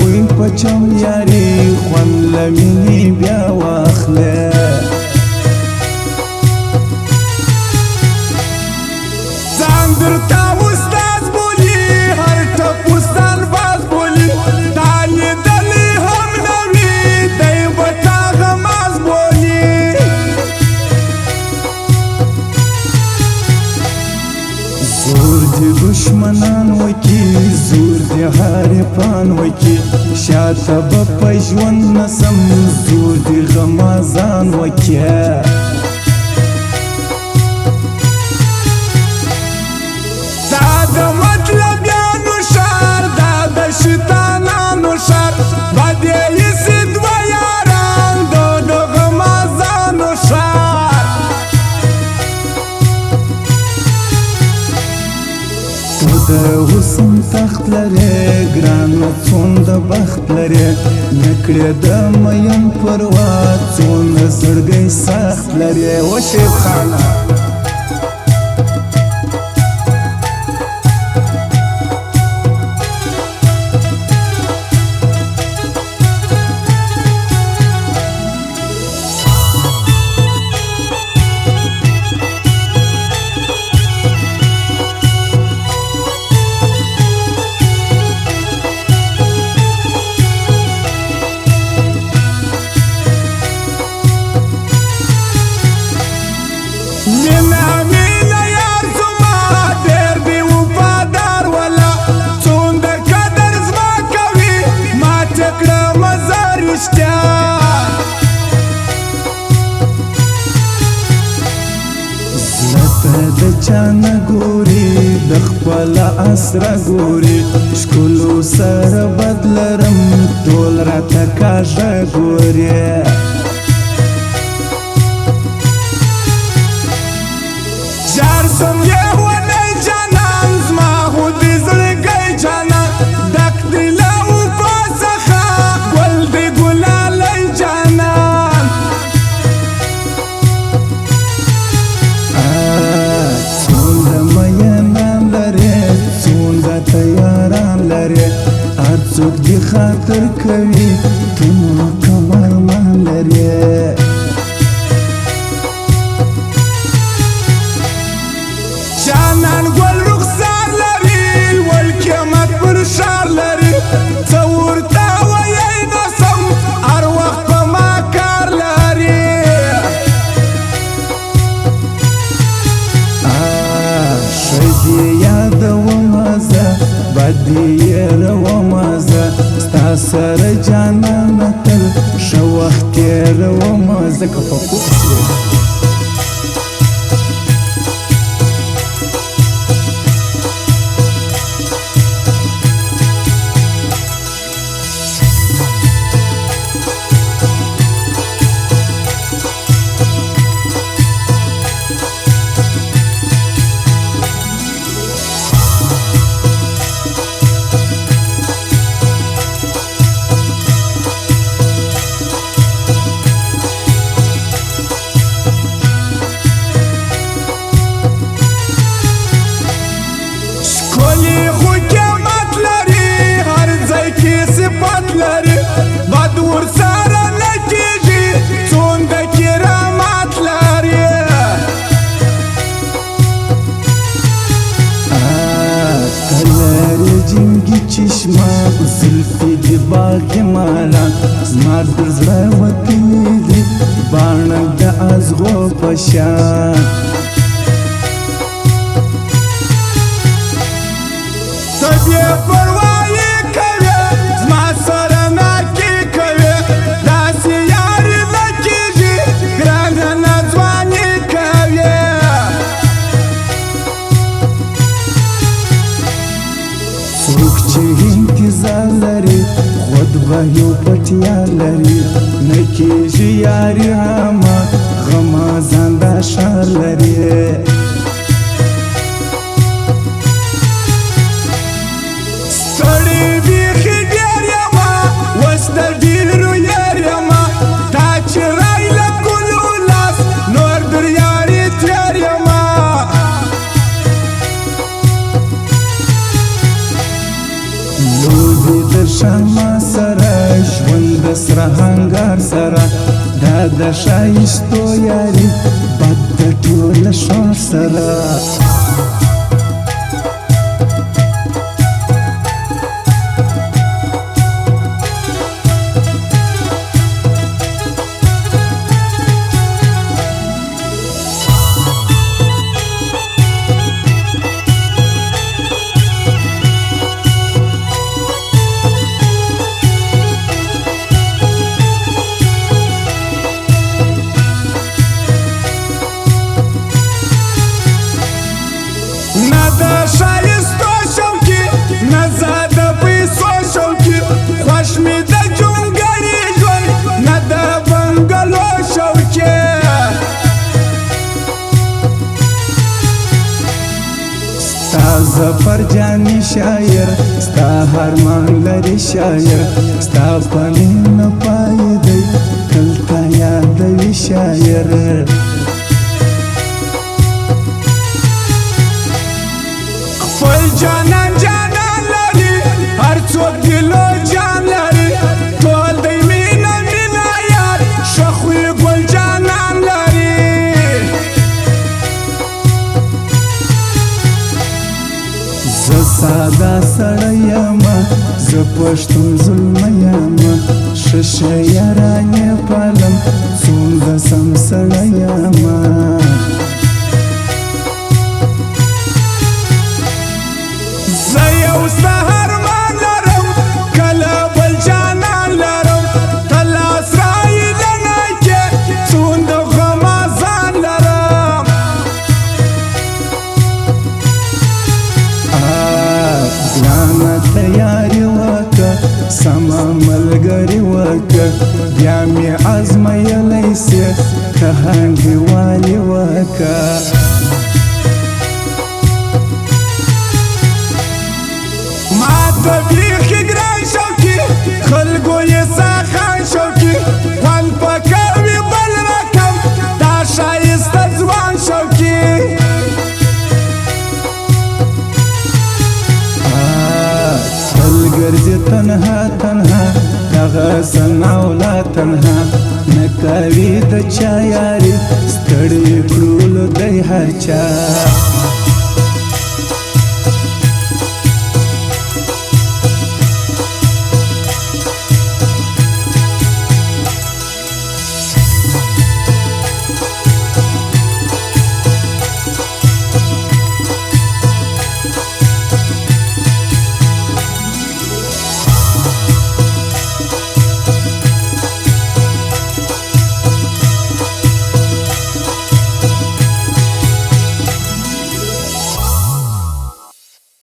کوي پچم یاري خوند لمینی بیا واخله ځان درته استاد بولي هر ټپوستان باز بولي تا لیدلی هم نه وي دی به تا غماز بولي زور دی دشمنان وکي زور دی حریفان وکي شاته به په ژوند نسم زور دی غمازان وکي دا د مطلبیانو ښار دا د شیطانانو ښار بد یې ایسي دوه یاران د غمازانو ښار تو د حسن تخت لرې ګرانه څومره بخت لرې نه کړې د مین پروا څومره زړګی سخت لرې وشیب خانه مینا مینا یار زما ډېر بې وفادار ولا څومره قدر زما کوي ماته کړه مزه رښتیا زړه ته د چا نه ګوري د خپله اسره ګوري ښکلو سره بد لرم ټول راته کاږه ګوري جار سم یې ونی جانان زما خو دې زړګی جانان ډک دی له وفا څخه ګل دی ګلالی جانان څومره مینان لرې څومره تیاران لرې هر څوک دې خاطر کوي ته نو کوم ارمان لرې جانان ګل رخسار لري ول قیمت پر ښار لري څه ورته ویی نه سم هر وخت په ما کار لري ښه دې یادومه زه بد دې هېرومه زه ستا سره جانانه تل ښه وخت تېرومه ځکه په پوه شوې بد ورسره نه کېږي څومره کرامات لري کلرې جنګي چشمه زلفې د باغ مالان زما در زړه وتلي دي باڼه د ازغو په شان ته بې پروایي کوې زما سره څوک چې انتظار لري خود به یو پټیا لري نه کېږي یاري عامه غمازان دا ښار لري ستړی بیخي ډېر یمه اوس د ډېرو یار یمه تا چې رای له ګلو لاس نور در یاري تېر یمه لوبې در شان ما د سره هنګار سره دا د ښایستو یاري بد د ټوله ښار سره نه د ښایستو شوقي نه زه د پیسو شوقي خوښ مې د جونګړي ژوند نه د بنګلو شوقي ستا زفرجاني شاعر ستا هرمان لري شاعر ستا په مینه پای دی تل تا یادوي شاعر خپل جانان جانان لري هر څوک دلو جان لري ټول دی مینه مینه یار ښه خوی ګل جانان لري زه ساده سړی یم زه پښتون زلمی یم ښه شاعران یې پالم څومره سم سړی یم زه یو سهارمان لرم کله بل جانان لرم ته لاس رایلنه کې څومره غمازان لرم ګرانه تیاري وکړه سمه ملګري وکړه بیا مې ازمایلی سې که انډیوالي وکړه ما ته بیخي ګران شوقي خلکو یې ساخان شوقي خوند پکوي بل رقم دا ښایسته ځوان شوقي تل ګرځي تنها تنها دغه سناولا تنها نه کوي د چا یاري ستړي کړولو دی هر چا